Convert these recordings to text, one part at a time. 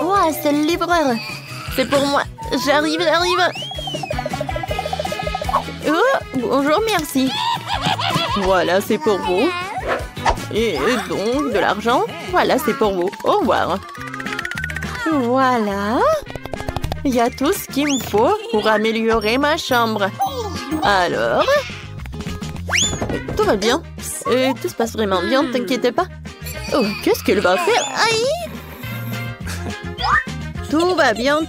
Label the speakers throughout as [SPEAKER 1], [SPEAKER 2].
[SPEAKER 1] Ouah, c'est le livreur. C'est pour moi. J'arrive. Oh, bonjour, merci. Voilà, c'est pour vous. Et donc, de l'argent. Voilà, c'est pour vous. Au revoir. Voilà. Il y a tout ce qu'il me faut pour améliorer ma chambre. Alors, tout va bien. Tout se passe vraiment bien, ne t'inquiète pas. Oh, qu'est-ce qu'elle va faire? Aïe! Tout va bien.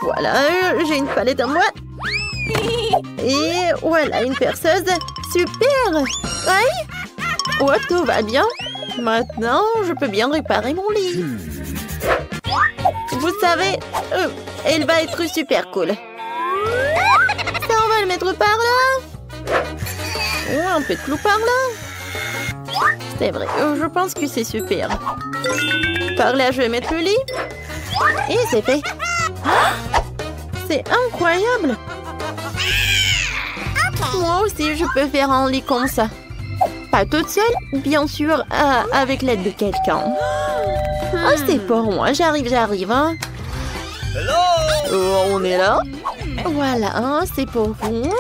[SPEAKER 1] Voilà, j'ai une palette à moi. Et voilà, une perceuse. Super! Aïe! Ouais, tout va bien. Maintenant, je peux bien réparer mon lit. Vous savez, elle va être super cool. Ça, on va le mettre par là. Ouais, un peu de clou par là. C'est vrai, je pense que c'est super. Par là, je vais mettre le lit. Et c'est fait. C'est incroyable. Moi aussi, je peux faire un lit comme ça. Pas toute seule, bien sûr, avec l'aide de quelqu'un. Oh, c'est pour moi, j'arrive. Hein. On est là. Voilà, hein, c'est pour vous.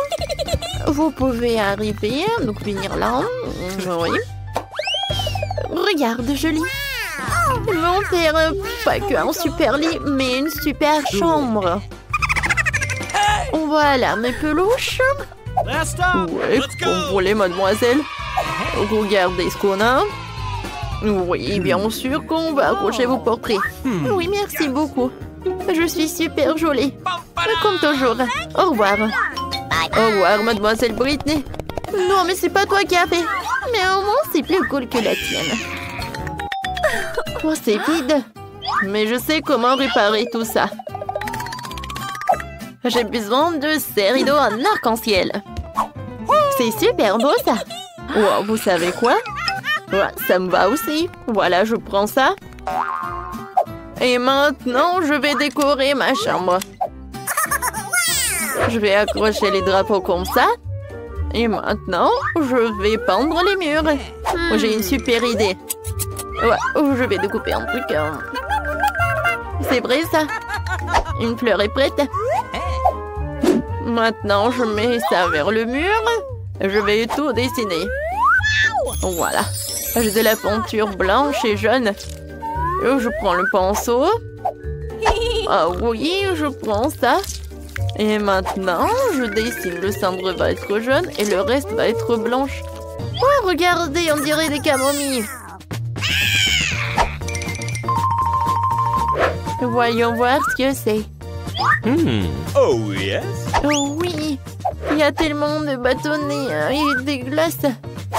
[SPEAKER 1] Vous pouvez arriver, donc venir là. Oui. Regarde, je lis. Mon père, pas qu'un super lit, mais une super chambre. Voilà mes peluches. Ouais, comme vous voulez, mademoiselle. Regardez ce qu'on a. Oui, bien sûr qu'on va accrocher vos portraits. Oui, merci beaucoup. Je suis super jolie. Comme toujours. Au revoir. Au revoir, mademoiselle Britney. Non, mais c'est pas toi qui as fait. Mais au moins, c'est plus cool que la tienne. Oh, c'est vide. Mais je sais comment réparer tout ça. J'ai besoin de ces rideaux en arc-en-ciel. C'est super beau, ça. Wow, vous savez quoi? Ouais, ça me va aussi. Voilà, je prends ça. Et maintenant, je vais décorer ma chambre. Je vais accrocher les drapeaux comme ça. Et maintenant, je vais peindre les murs. J'ai une super idée. Ouais, je vais découper un truc. C'est vrai, ça. Une fleur est prête. Maintenant, je mets ça vers le mur. Je vais tout dessiner. Voilà. J'ai de la peinture blanche et jaune. Je prends le pinceau. Ah oui, je prends ça. Et maintenant, je dessine. Le centre va être jaune et le reste va être blanche. Oh, regardez, on dirait des camomilles. Voyons voir ce que c'est.
[SPEAKER 2] Oh yes.
[SPEAKER 1] Oh oui, il y a tellement de bâtonnets et des glaces.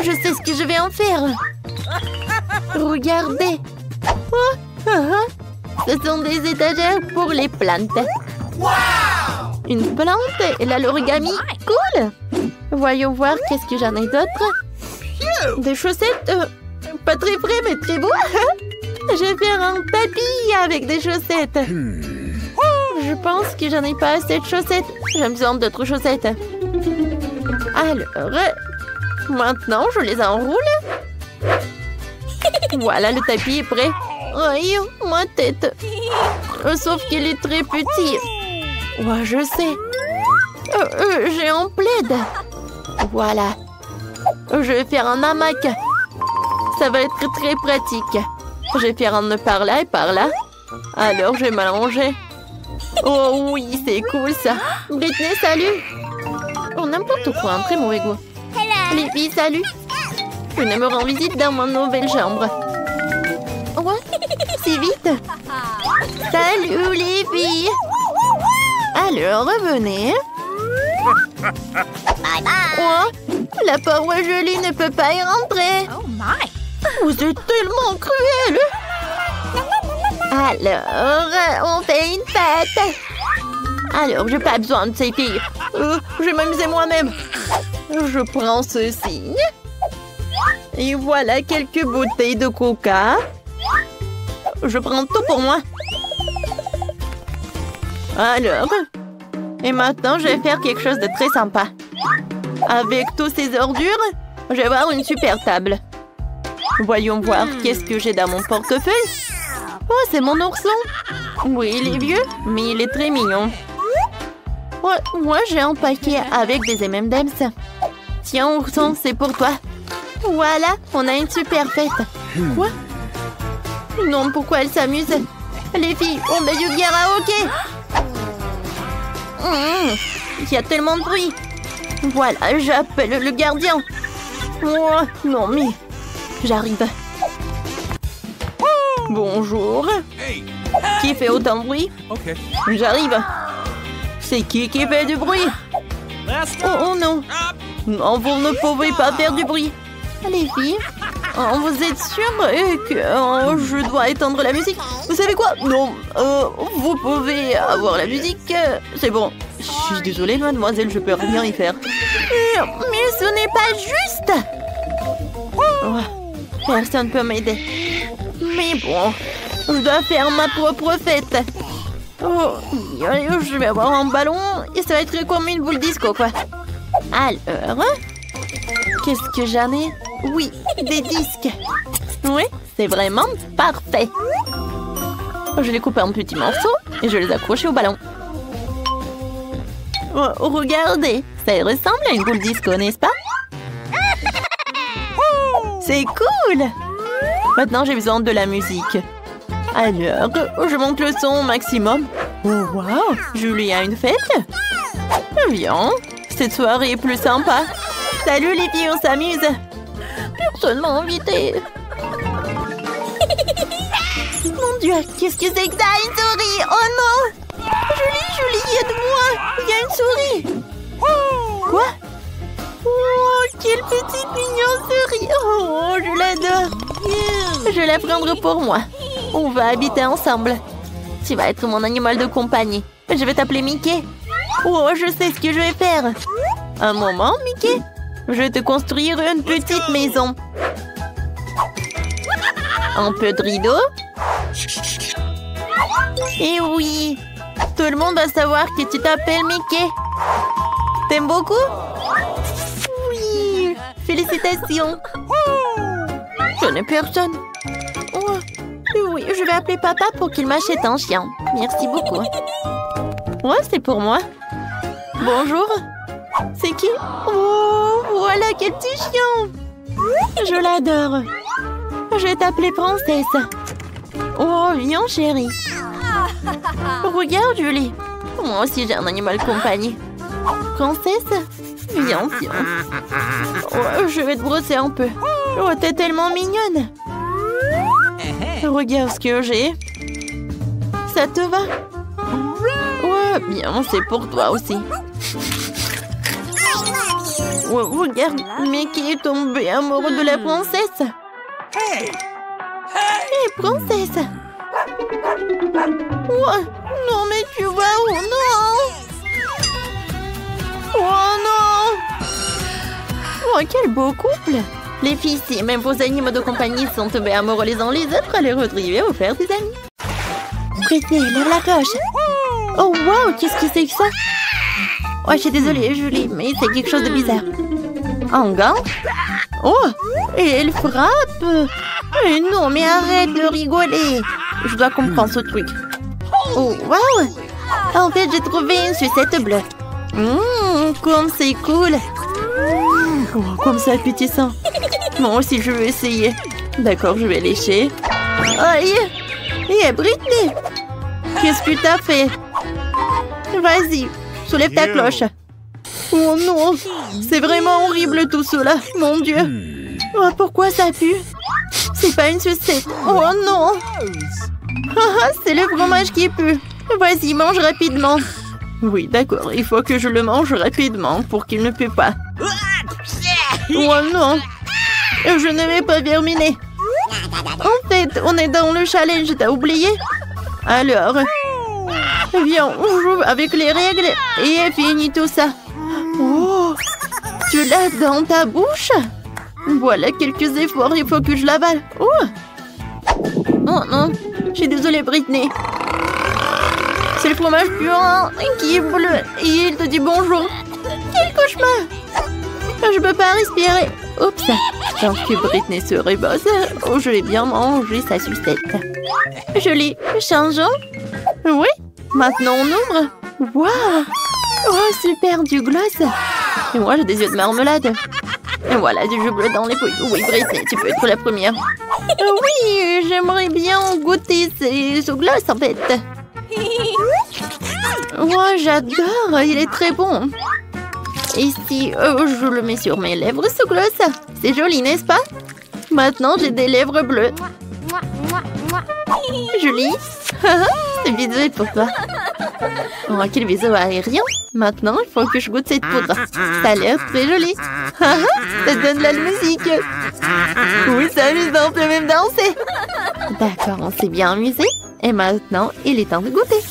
[SPEAKER 1] Je sais ce que je vais en faire. Regardez. Oh, ce sont des étagères pour les plantes.
[SPEAKER 2] Wow.
[SPEAKER 1] Une plante et là l'origami. Cool. Voyons voir qu'est-ce que j'en ai d'autre. Des chaussettes. Pas très frais mais très beau. Je vais faire un tapis avec des chaussettes. Je pense que j'en ai pas assez de chaussettes. J'ai besoin d'autres chaussettes. Alors, maintenant, je les enroule. Voilà, le tapis est prêt. Aïe, ma tête. Sauf qu'il est très petit. Ouais, je sais. J'ai un plaid. Voilà. Je vais faire un hamac. Ça va être très pratique. Je vais faire un nœud par là et par là. Alors, je vais m'allonger. Oh oui, c'est cool ça. Britney, salut. Oh, n'importe quoi, un très mauvais goût. Les filles, salut. Venez me rendre visite dans ma nouvelle chambre. Ouais, c'est vite. Salut les filles. Alors, revenez. Oh, la paroi jolie ne peut pas y rentrer.
[SPEAKER 3] Oh my.
[SPEAKER 1] Vous êtes tellement cruel. Alors, on fait une fête. Alors, j'ai pas besoin de ces filles. Je vais m'amuser moi-même. Je prends ceci. Et voilà quelques bouteilles de coca. Je prends tout pour moi. Alors, et maintenant, je vais faire quelque chose de très sympa. Avec toutes ces ordures, je vais avoir une super table. Voyons voir, qu'est-ce que j'ai dans mon portefeuille? Oh, c'est mon ourson. Oui, il est vieux, mais il est très mignon. Ouais, moi, j'ai un paquet avec des M&M's. Tiens, ourson, c'est pour toi. Voilà, on a une super fête. Quoi? Non, pourquoi elle s'amuse? Les filles, on met du karaoké. Il y a tellement de bruit. Voilà, j'appelle le gardien. Oh, non, mais... J'arrive. Bonjour. Qui fait autant de bruit? J'arrive. C'est qui fait du bruit? Oh non. Non, vous ne pouvez pas faire du bruit. Les filles, vous êtes sûres que je dois éteindre la musique? Vous savez quoi? Non, vous pouvez avoir la musique. C'est bon. Je suis désolée, mademoiselle, je peux rien y faire. Mais ce n'est pas juste. Oh, personne ne peut m'aider. Mais bon, je dois faire ma propre fête. Oh, je vais avoir un ballon et ça va être comme une boule disco, quoi. Alors, qu'est-ce que j'en ai? Oui, des disques. Oui, c'est vraiment parfait. Je les coupe en petits morceaux et je les accroche au ballon. Oh, regardez, ça ressemble à une boule disco, n'est-ce pas? C'est cool! Maintenant, j'ai besoin de la musique. Alors, je monte le son au maximum. Oh, wow! Julie a une fête? Viens, cette soirée est plus sympa. Salut les filles, on s'amuse. Personne m'a invité. Mon Dieu, qu'est-ce que c'est que ça? Une souris! Oh non! Julie, aide-moi! Il y a une souris! Quoi? Oh, quelle petite mignonne souris! Oh, je l'adore! Je vais la prendre pour moi. On va habiter ensemble. Tu vas être mon animal de compagnie. Je vais t'appeler Mickey. Oh, je sais ce que je vais faire. Un moment, Mickey. Je vais te construire une petite maison. Un peu de rideau. Et oui, tout le monde va savoir que tu t'appelles Mickey. T'aimes beaucoup? Oui, félicitations. Je n'ai personne. Oh, oui, je vais appeler papa pour qu'il m'achète un chien. Merci beaucoup. Ouais, c'est pour moi. Bonjour. C'est qui? Oh, voilà quel petit chien. Je l'adore. Je vais t'appeler princesse. Oh, viens chérie. Regarde Julie. Moi aussi j'ai un animal de compagnie. Princesse? Viens. Oh, je vais te brosser un peu. Oh, t'es tellement mignonne. Regarde ce que j'ai. Ça te va? Ouais, bien, c'est pour toi aussi. Oh, regarde, Mickey est tombé amoureux de la princesse. Hé, princesse! Oh, non, mais tu vas où? Non! Oh non! Oh, quel beau couple! Les filles, si même vos animaux de compagnie sont tombés amoureux les uns les autres, allez retrouver ou faire des amis. Britney, lève la cloche! Oh, wow! Qu'est-ce que c'est que ça? Oh, je suis désolée, Julie, mais c'est quelque chose de bizarre. Un gant? Oh! Et elle frappe! Mais non, mais arrête de rigoler! Je dois comprendre ce truc. Oh, wow! En fait, j'ai trouvé une sucette bleue. Comme c'est cool! Oh, comme c'est appétissant. Moi aussi, je veux essayer. D'accord, je vais lécher. Aïe! Hé, Britney! Qu'est-ce que t'as fait? Vas-y, soulève ta cloche. Oh non! C'est vraiment horrible tout cela, mon Dieu! Oh, pourquoi ça pue? C'est pas une sucette. Oh non! C'est le fromage qui pue. Vas-y, mange rapidement. Oui, d'accord, il faut que je le mange rapidement pour qu'il ne pue pas. Oh non! Je ne vais pas terminer. En fait, on est dans le challenge, t'as oublié? Alors, viens, on joue avec les règles et fini tout ça. Oh! Tu l'as dans ta bouche? Voilà quelques efforts, il faut que je l'avale. Oh! Oh non, je suis désolée Britney. C'est le fromage puant qui est bleu et il te dit bonjour. Quel cauchemar! Je peux pas respirer. Oups, Tant que Britney serait bosse, je vais bien manger sa sucette. Julie, changeons? Oui, maintenant on ouvre. Waouh! Oh, super, du gloss. Et moi, j'ai des yeux de marmelade. Et voilà, du jus bleu dans les pouilles. Oui, Britney, tu peux être la première. Oui, j'aimerais bien goûter ce gloss, en fait. Oh, j'adore, il est très bon. Et si je le mets sur mes lèvres, ce gloss? C'est joli, n'est-ce pas? Maintenant, j'ai des lèvres bleues. Julie, ce bisou est pour toi. Oh, quel bisou aérien. Maintenant, il faut que je goûte cette poudre. Ça a l'air très joli. Ça donne de la musique. Oui, c'est amusant, on peut même danser. D'accord, on s'est bien amusé. Et maintenant, il est temps de goûter.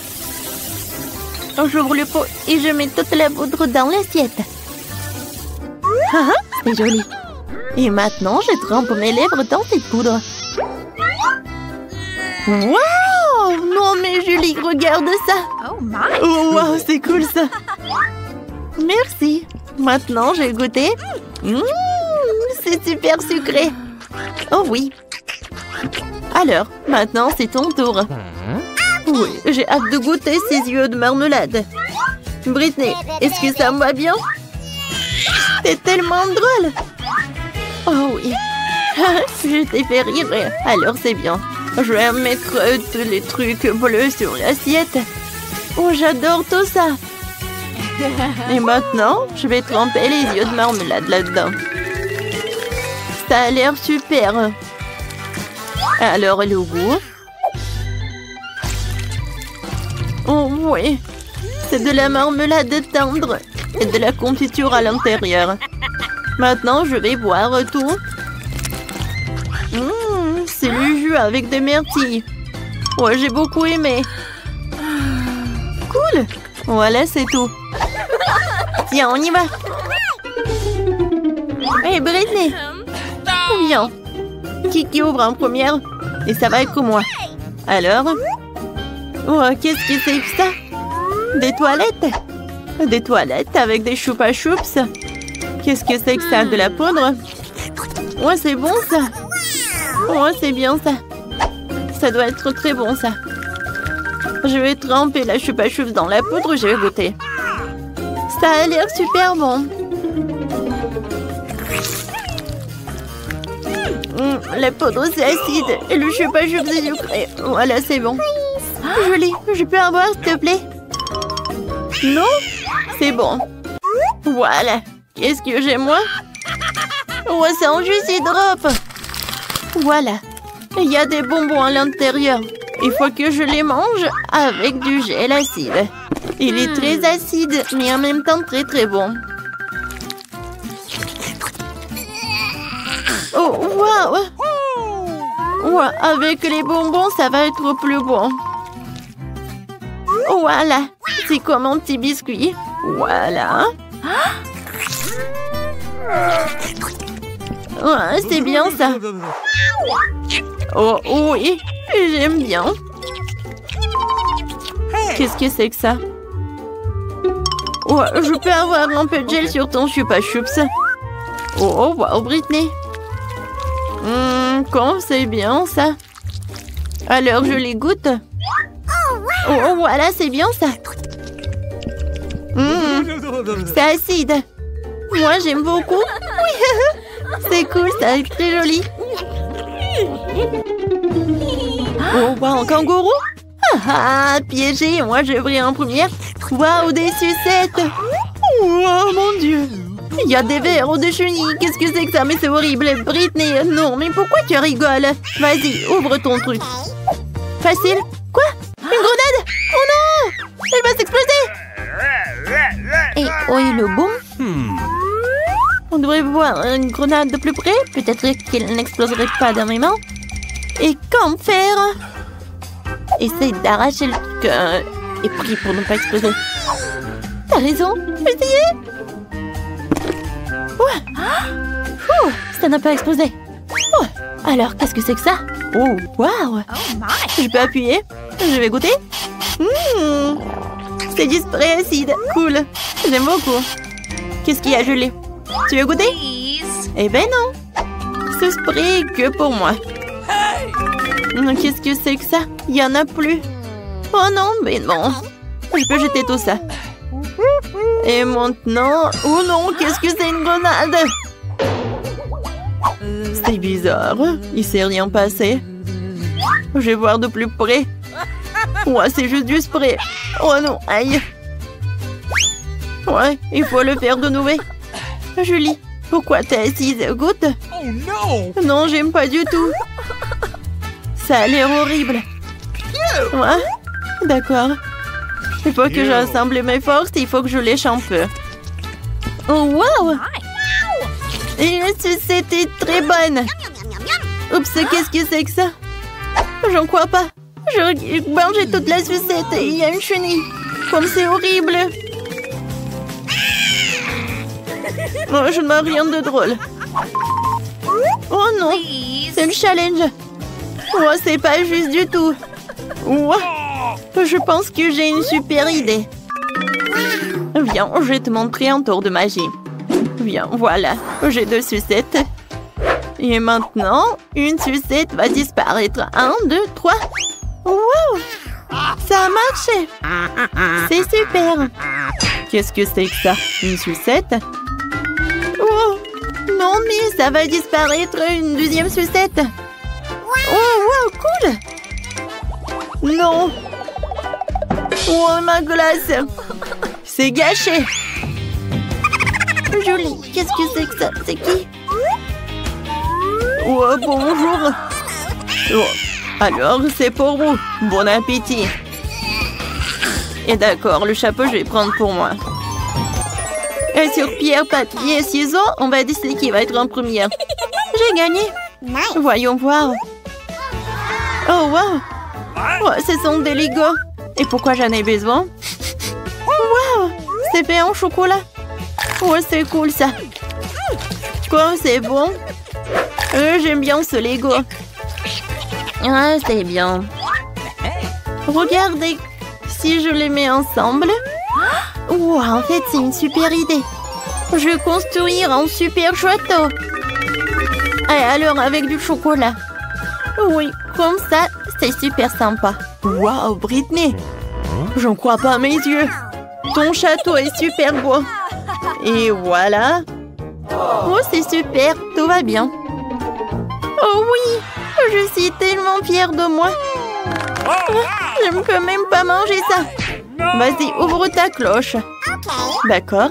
[SPEAKER 1] J'ouvre le pot et je mets toute la poudre dans l'assiette. C'est joli. Et maintenant, je trempe mes lèvres dans cette poudre. Wow! Non mais Julie, regarde ça! Oh wow, c'est cool ça! Merci! Maintenant, j'ai goûté. C'est super sucré! Oh oui! Alors, maintenant, c'est ton tour. Oui, j'ai hâte de goûter ces yeux de marmelade. Britney, est-ce que ça me va bien? C'est tellement drôle! Oh oui! Je t'ai fait rire, alors c'est bien. Je vais mettre tous les trucs bleus sur l'assiette. Oh, j'adore tout ça. Et maintenant, je vais tremper les yeux de marmelade là-dedans. Ça a l'air super. Alors, le goût. Oh oui, c'est de la marmelade tendre et de la confiture à l'intérieur. Maintenant, je vais boire tout. C'est le jus avec des myrtilles. Ouais, j'ai beaucoup aimé. Cool. Voilà, c'est tout. Tiens, on y va. Hey, Britney. Viens. Qui ouvre en première? Et ça va être moi. Alors? Oh, qu'est-ce que c'est que ça? Des toilettes? Des toilettes avec des choupa choups? Qu'est-ce que c'est que ça? De la poudre? Ouais, c'est bon ça. Ouais, c'est bien ça. Ça doit être très bon ça. Je vais tremper la choupa choups dans la poudre, je vais goûter. Ça a l'air super bon. La poudre c'est acide et le choupa choups c'est sucré. Voilà, c'est bon. Julie, je peux avoir s'il te plaît? Non? C'est bon. Voilà. Qu'est-ce que j'ai moi? Oh, c'est en jus et drop. Voilà. Il y a des bonbons à l'intérieur. Il faut que je les mange avec du gel acide. Il est très acide, mais en même temps très très bon. Oh, waouh! Ouais, avec les bonbons, ça va être plus bon. Voilà. C'est comme un petit biscuit. Voilà. Ouais, c'est bien ça. Oh oui, j'aime bien. Qu'est-ce que c'est que ça? Ouais, je peux avoir un peu de gel sur ton choupa choups. Oh, wow, Britney. Comme c'est bien ça. Alors, je les goûte. Oh, voilà, c'est bien ça. C'est acide. Moi, j'aime beaucoup. Oui, c'est cool, ça est très joli. Oh, wow, un kangourou? Piégé, moi, je vais en première. Waouh, des sucettes. Oh, mon Dieu. Il y a des vers des chenilles. Qu'est-ce que c'est que ça? Mais c'est horrible. Britney, non, mais pourquoi tu rigoles? Vas-y, ouvre ton truc. Facile. Quoi? Une grenade? Oh non! Elle va s'exploser! Et où est le boom? On devrait voir une grenade de plus près. Peut-être qu'elle n'exploserait pas dans mes mains. Et qu'en faire? Essaye d'arracher le truc et prie pour ne pas exploser. T'as raison, essayez. Ouais. Ça n'a pas explosé. Oh. Alors, qu'est-ce que c'est que ça? Oh, waouh. Je peux appuyer. Je vais goûter. C'est du spray acide. Cool. J'aime beaucoup. Qu'est-ce qu'il y a, Julie? Tu veux goûter? Eh ben non. Ce spray est que pour moi. Qu'est-ce que c'est que ça? Il n'y en a plus. Oh non, mais non. Je peux jeter tout ça. Et maintenant... Oh non, qu'est-ce que c'est une grenade? C'est bizarre. Il s'est rien passé. Je vais voir de plus près. Ouais, c'est juste du spray. Oh non, aïe. Ouais, il faut le faire de nouveau. Julie, pourquoi t'es assise? Goûte.
[SPEAKER 2] Oh non!
[SPEAKER 1] Non, j'aime pas du tout. Ça a l'air horrible. Ouais, d'accord. Il faut que j'assemble mes forces et il faut que je lèche un peu. Oh, wow! Et c'était très bonne. Oups, qu'est-ce que c'est que ça? J'en crois pas. Je mangeais toute la sucette et il y a une chenille. Comme c'est horrible. Oh, je ne vois rien de drôle. Oh non, c'est le challenge. Oh, c'est pas juste du tout. Oh, je pense que j'ai une super idée. Viens, je vais te montrer un tour de magie. Viens, voilà, j'ai 2 sucettes. Et maintenant, une sucette va disparaître. 1, 2, 3. Wow! Ça a marché! C'est super! Qu'est-ce que c'est que ça? Une sucette? Oh! Non, mais ça va disparaître une 2e sucette! Oh, wow, cool! Non! Oh, ma glace! C'est gâché! Julie, qu'est-ce que c'est que ça? C'est qui? Oh, bonjour! Oh. Alors, c'est pour vous. Bon appétit. Et d'accord, le chapeau, je vais prendre pour moi. Et sur pierre, papier, ciseaux, on va décider qui va être en première. J'ai gagné. Voyons voir. Oh, wow. Oh, ce sont des Legos. Et pourquoi j'en ai besoin? Wow, c'est fait en chocolat. Oh, c'est cool, ça. Comme c'est bon. J'aime bien ce Lego. Ah, c'est bien. Regardez, si je les mets ensemble... Oh, en fait, c'est une super idée. Je vais construire un super château. Et alors, avec du chocolat. Oui, comme ça, c'est super sympa. Waouh, Britney. J'en crois pas à mes yeux. Ton château est super beau. Et voilà. Oh, c'est super, tout va bien. Oh oui, je suis tellement fière de moi. Je ne peux même pas manger ça. Vas-y, ouvre ta cloche. D'accord.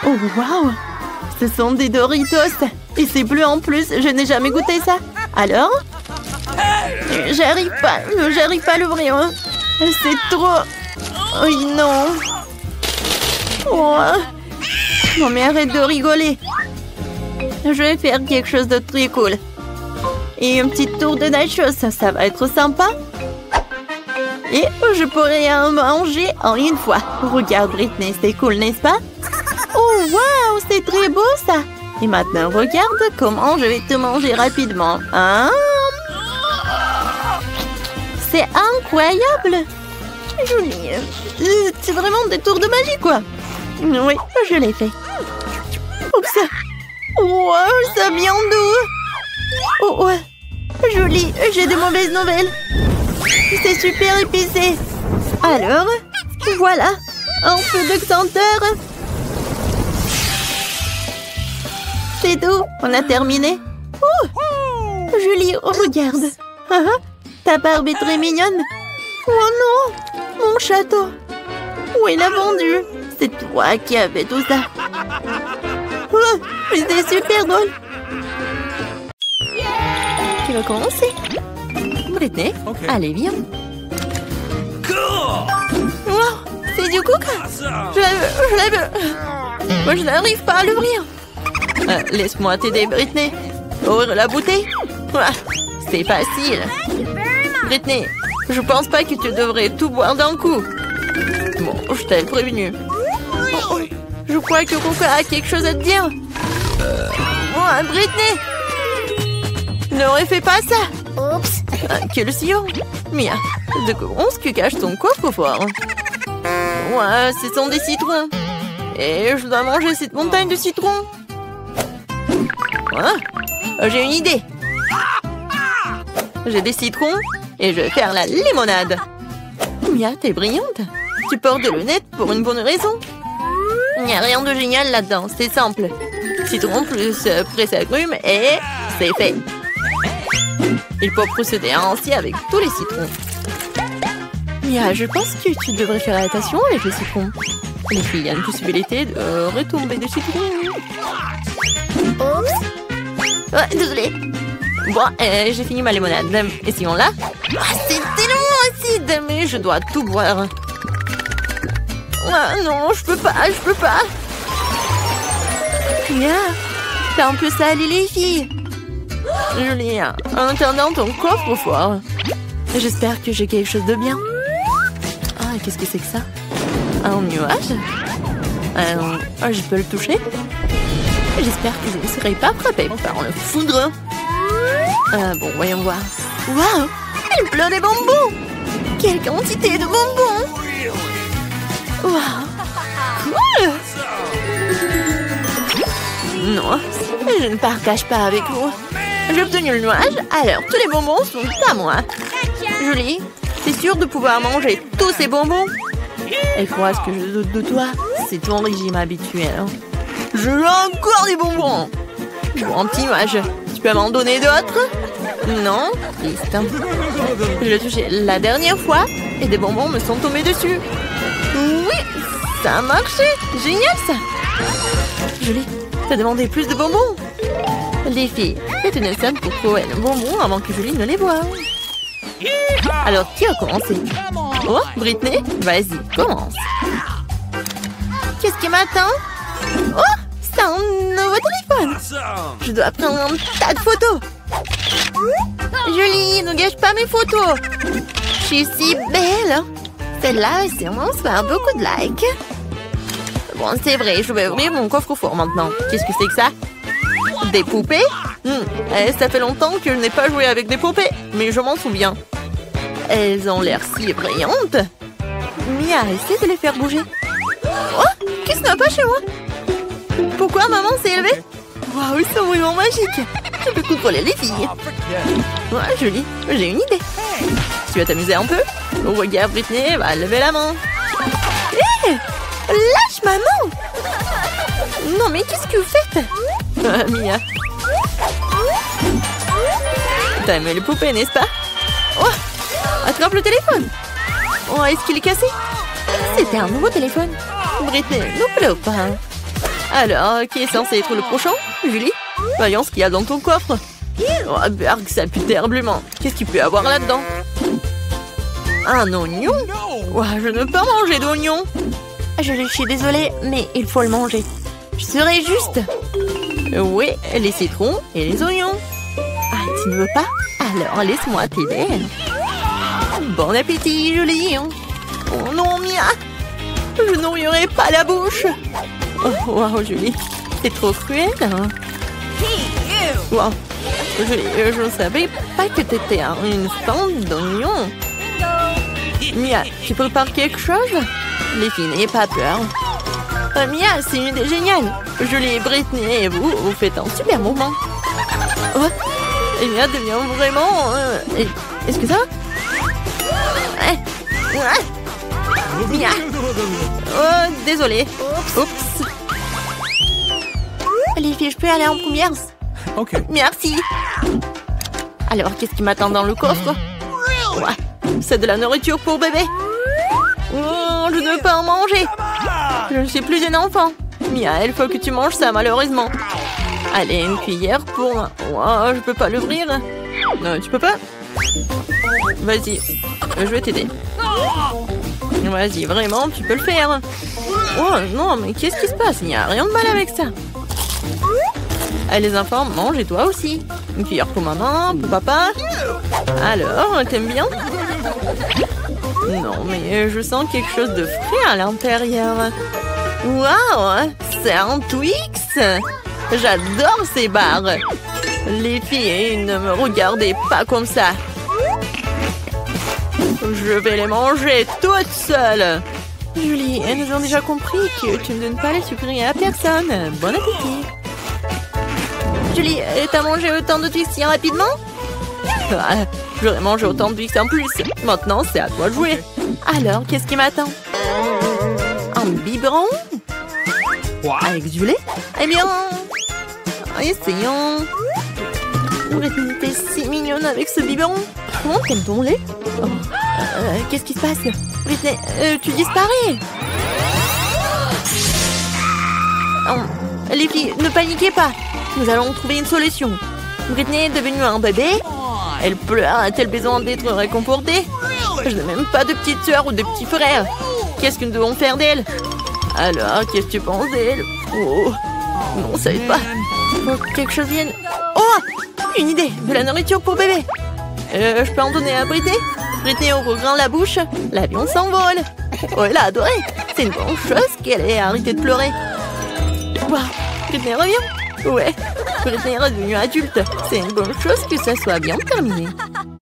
[SPEAKER 1] Oh, waouh. Ce sont des Doritos. Et c'est bleu en plus, je n'ai jamais goûté ça. Alors? J'arrive pas à l'ouvrir. C'est trop... Oui, non. Oh. Non, mais arrête de rigoler. Je vais faire quelque chose de très cool. Et un petit tour de nachos, ça va être sympa. Et je pourrais en manger en une fois. Regarde, Britney, c'est cool, n'est-ce pas? Oh, waouh, c'est très beau, ça. Et maintenant, regarde comment je vais te manger rapidement. Hein? C'est incroyable. Julie, c'est vraiment des tours de magie, quoi. Oui, je l'ai fait. Oups. Wow, ça vient d'où? Oh, ouais. Julie, j'ai de mauvaises nouvelles. C'est super épicé. Alors, voilà, un peu de senteur. C'est tout, on a terminé. Oh, Julie, regarde. Ta barbe est très mignonne. Oh non, mon château. Où il a vendu? C'est toi qui as fait tout ça. Oh, c'était super drôle. Tu vas commencer? Britney,
[SPEAKER 2] Okay.
[SPEAKER 1] allez, viens. Wow, c'est du coco. Je l'avais. Moi, je n'arrive pas à l'ouvrir. Laisse-moi t'aider, Britney. Ouvre la bouteille. C'est facile. Britney, je pense pas que tu devrais tout boire d'un coup. Bon, je t'avais prévenu. Oh, je crois que Coca a quelque chose à te dire. Oh, Britney! Ne refais pas ça! Oups! Quel sillon! Mia, de quoi ce que cache ton coffre-fort? Ouais, ce sont des citrons. Et je dois manger cette montagne de citrons. J'ai une idée. J'ai des citrons et je vais faire la limonade. Mia, t'es brillante. Tu portes des lunettes pour une bonne raison. Il n'y a rien de génial là-dedans, c'est simple. Citron plus presse agrumes et c'est fait. Il faut procéder ainsi avec tous les citrons. Mia, je pense que tu devrais faire attention avec les citrons. Les filles, il y a une possibilité de retomber de citron. Oups. Ouais, désolée. Bon, j'ai fini ma limonade. Essayons-la. Ah, c'est tellement acide, mais je dois tout boire. Ah, non, je peux pas. Mia, t'as un peu sali les filles. Julie, en attendant ton coffre-fort. J'espère que j'ai quelque chose de bien. Ah, qu'est-ce que c'est que ça? Un nuage? Je peux le toucher? J'espère que je ne serai pas frappée par le foudre. Bon, voyons voir. Waouh! Il pleut des bonbons! Quelle quantité de bonbons! Waouh! Cool! Non, je ne partage pas avec vous. J'ai obtenu le nuage, alors tous les bonbons sont à moi. Julie, t'es sûre de pouvoir manger tous ces bonbons? Et quoi, ce que je doute de toi, c'est ton régime habituel. Je veux encore des bonbons. Bon, petit nuage, tu peux m'en donner d'autres? Non? Triste. Je l'ai touché la dernière fois et des bonbons me sont tombés dessus. Oui, ça a marché. Génial ça. Julie, t'as demandé plus de bonbons? Les filles, faites une scène pour trouver les bonbons avant que Julie ne les voie. Alors, qui a commencé? Oh, Britney, vas-y, commence. Qu'est-ce qui m'attend? Oh, c'est un nouveau téléphone. Je dois prendre un tas de photos. Julie, ne gâche pas mes photos. Je suis si belle. Celle-là va sûrement se faire beaucoup de likes. Bon, c'est vrai, je vais ouvrir mon coffre-fort maintenant. Qu'est-ce que c'est que ça? Des poupées? Ça fait longtemps que je n'ai pas joué avec des poupées, mais je m'en souviens. Elles ont l'air si brillantes. Mia, essaie de les faire bouger. Oh, qu'est-ce qui n'a pas chez moi? Pourquoi maman s'est élevée? Waouh, ils sont vraiment magiques. Je peux contrôler les filles. Ouais, Julie, j'ai une idée. Tu vas t'amuser un peu? Regarde, Britney va lever la main. Hé, lâche maman! Non, mais qu'est-ce que vous faites? Mia. T'as aimé les poupées, n'est-ce pas? Oh, attrape le téléphone. Oh, est-ce qu'il est cassé? C'était un nouveau téléphone. Britney, ne pleure pas. Alors, qui est censé être le prochain? Julie? Voyons ce qu'il y a dans ton coffre. Oh, Berg, ça pue terriblement. Qu'est-ce qu'il peut y avoir là-dedans? Un oignon? Oh, je ne peux pas manger d'oignon. Je suis désolée, mais il faut le manger. Je serai juste. Oui, les citrons et les oignons. Ah, tu ne veux pas? Alors, laisse-moi t'aider. Bon appétit, Julie. Oh non, Mia. Je n'ouvrirai pas la bouche. Oh, wow, Julie. C'est trop cruel. Wow. Julie, je ne savais pas que tu étais une fan d'oignons. Mia, tu prépares quelque chose? Les filles, n'ayez pas peur. Mia, c'est une idée géniale. Julie, Britney et vous faites un super moment. Oh, et Mia devient vraiment... Est-ce que ça va? Mia. Oh, désolée. Oups. Les filles, je peux aller en première?
[SPEAKER 2] Ok.
[SPEAKER 1] Merci. Alors, qu'est-ce qui m'attend dans le coffre? Ouais, c'est de la nourriture pour bébé. Oh, je ne veux pas en manger. Je ne suis plus une enfant. Mia, il faut que tu manges ça, malheureusement. Allez, une cuillère pour moi. Oh, je peux pas l'ouvrir. Non, tu peux pas? Vas-y, je vais t'aider. Vas-y, vraiment, tu peux le faire. Oh non, mais qu'est-ce qui se passe? Il n'y a rien de mal avec ça. Allez, les enfants, mange et toi aussi. Une cuillère pour maman, pour papa. Alors, t'aimes bien? Non, mais je sens quelque chose de frais à l'intérieur. Waouh, c'est un Twix. J'adore ces barres. Les filles, ne me regardez pas comme ça. Je vais les manger toutes seules. Julie, elles nous ont déjà compris que tu ne donnes pas les sucreries à personne. Bon appétit. Julie, t'as mangé autant de Twix si rapidement? Ah, j'aurais mangé autant de Twix en plus. Maintenant, c'est à toi de jouer. Alors, qu'est-ce qui m'attend? Un biberon? Avec du lait? Eh bien, essayons. Britney, t'es si mignonne avec ce biberon. Comment t'aimes ton lait? Oh, qu'est-ce qui se passe? Britney, tu disparais. Oh, les filles, ne paniquez pas. Nous allons trouver une solution. Britney est devenue un bébé. Elle pleure, a-t-elle besoin d'être réconfortée? Je n'ai même pas de petite sœur ou de petit frère. Qu'est-ce que nous devons faire d'elle? Alors, qu'est-ce que tu penses d'elle? Oh, non, ça aide pas. Faut que quelque chose vienne. Oh, une idée, de la nourriture pour bébé. Je peux en donner à Britney? Britney ouvre grand la bouche. L'avion s'envole. Oh, elle a adoré. C'est une bonne chose qu'elle ait arrêté de pleurer. Wow, Britney revient. Ouais, Britney est redevenue adulte. C'est une bonne chose que ça soit bien terminé.